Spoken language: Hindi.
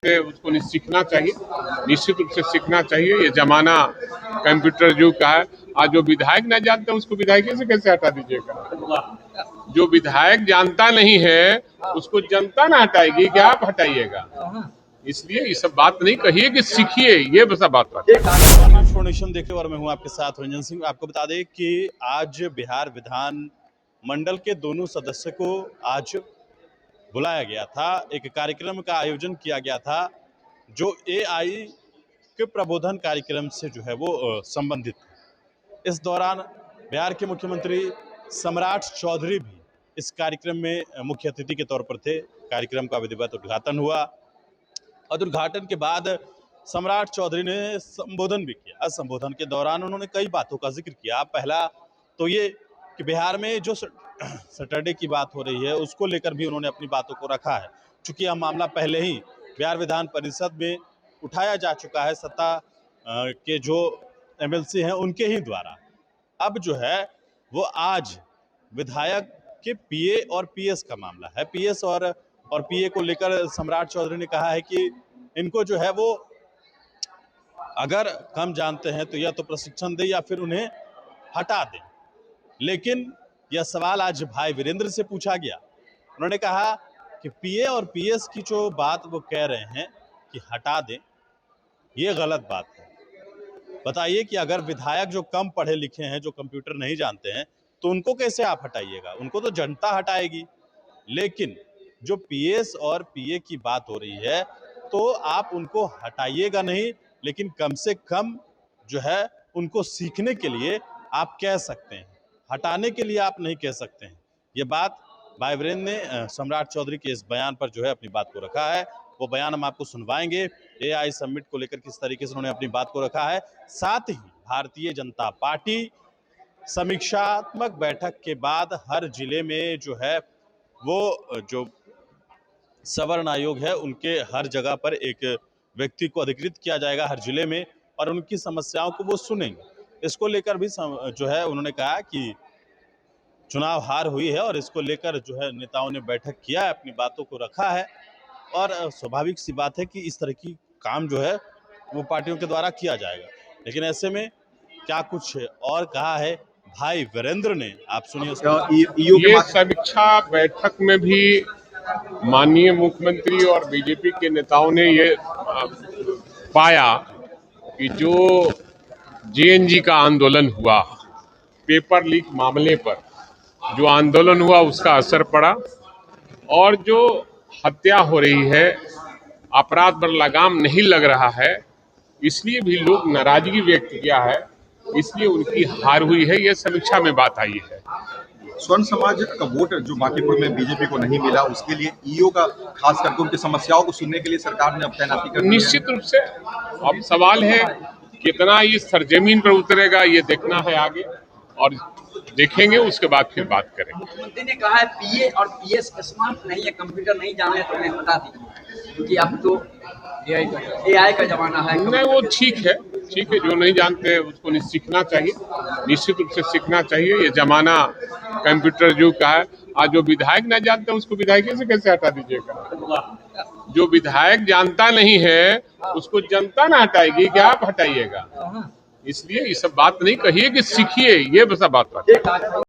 जानते उसको सीखना चाहिए, निश्चित रूप से सीखना चाहिए। ये जमाना कंप्यूटर युग का है। आज जो विधायक नहीं जानते उसको विधायक से कैसे हटा दीजिएगा? जो विधायक जानता नहीं है उसको जनता ना हटाएगी, क्या आप हटाइएगा? इसलिए ये सब बात नहीं कहिए कि सीखिए, ये बस बात नेशन देखिए और मैं हूं आपके साथ रंजन सिंह। आपको बता दें कि आज बिहार विधान मंडल के दोनों सदस्य को आज बुलाया गया था। एक कार्यक्रम का आयोजन किया गया था जो एआई के प्रबोधन कार्यक्रम से जो है वो संबंधित है। इस दौरान बिहार के मुख्यमंत्री सम्राट चौधरी भी इस कार्यक्रम में मुख्य अतिथि के तौर पर थे। कार्यक्रम का विधिवत उद्घाटन हुआ और उद्घाटन के बाद सम्राट चौधरी ने संबोधन भी किया। संबोधन के दौरान उन्होंने कई बातों का जिक्र किया। पहला तो ये कि बिहार में जो सैटरडे की बात हो रही है उसको लेकर भी उन्होंने अपनी बातों को रखा है, चूंकि यह मामला पहले ही बिहार विधान परिषद में उठाया जा चुका है सत्ता के जो एमएलसी हैं उनके ही द्वारा। अब जो है वो आज विधायक के पीए और पीएस का मामला है। पीएस और पीए को लेकर सम्राट चौधरी ने कहा है कि इनको जो है वो अगर कम जानते हैं तो या तो प्रशिक्षण दे या फिर उन्हें हटा दें। लेकिन यह सवाल आज भाई वीरेंद्र से पूछा गया। उन्होंने कहा कि पीए और पीएस की जो बात वो कह रहे हैं कि हटा दें, ये गलत बात है। बताइए कि अगर विधायक जो कम पढ़े लिखे हैं, जो कंप्यूटर नहीं जानते हैं, तो उनको कैसे आप हटाइएगा? उनको तो जनता हटाएगी। लेकिन जो पीएस और पीए की बात हो रही है तो आप उनको हटाइएगा नहीं, लेकिन कम से कम जो है उनको सीखने के लिए आप कह सकते हैं, हटाने के लिए आप नहीं कह सकते हैं। ये बात भाई वीरेंद्र ने सम्राट चौधरी के इस बयान पर जो है अपनी बात को रखा है। वो बयान हम आपको सुनवाएंगे। एआई समिट को लेकर किस तरीके से उन्होंने अपनी बात को रखा है। साथ ही भारतीय जनता पार्टी समीक्षात्मक बैठक के बाद हर जिले में जो है वो जो सवर्ण आयोग है उनके हर जगह पर एक व्यक्ति को अधिकृत किया जाएगा हर जिले में, और उनकी समस्याओं को वो सुनेंगे। इसको लेकर भी जो है उन्होंने कहा कि चुनाव हार हुई है और इसको लेकर जो है नेताओं ने बैठक किया है, अपनी बातों को रखा है, और स्वाभाविक सी बात है कि इस तरह की काम जो है वो पार्टियों के द्वारा किया जाएगा। लेकिन ऐसे में क्या कुछ और कहा है भाई वीरेंद्र ने, आप सुनिए। ये समीक्षा बैठक में भी माननीय मुख्यमंत्री और बीजेपी के नेताओं ने ये पाया कि जो जेएनजी का आंदोलन हुआ, पेपर लीक मामले पर जो आंदोलन हुआ उसका असर पड़ा, और जो हत्या हो रही है, अपराध पर लगाम नहीं लग रहा है, इसलिए भी लोग नाराजगी व्यक्त किया है, इसलिए उनकी हार हुई है। ये समीक्षा में बात आई है। स्वर्ण समाज का वोट जो बांकीपुर में बीजेपी को नहीं मिला, उसके लिए ईओ का खास करके उनकी समस्याओं को सुनने के लिए सरकार ने अब तैनाती कर दी है। निश्चित रूप से अब सवाल है कितना ये सरजमीन पर उतरेगा, ये देखना है आगे, और देखेंगे उसके बाद फिर बात करेंगे। मुख्यमंत्री ने कहा है पीए और पीएस स्मार्ट नहीं है, कंप्यूटर नहीं जाने तो उन्हें बता दीजिए, क्योंकि अब तो एआई का जमाना है। नहीं, वो ठीक है, जो नहीं जानते उसको सीखना चाहिए, निश्चित रूप से सीखना चाहिए। ये जमाना कंप्यूटर युग का है। आज जो विधायक नहीं जानते उसको विधायक से कैसे हटा दीजिएगा? जो विधायक जानता नहीं है उसको जनता ना हटाएगी, क्या आप हटाइएगा? इसलिए ये सब बात नहीं कहिए कि सीखिए, ये बस बात।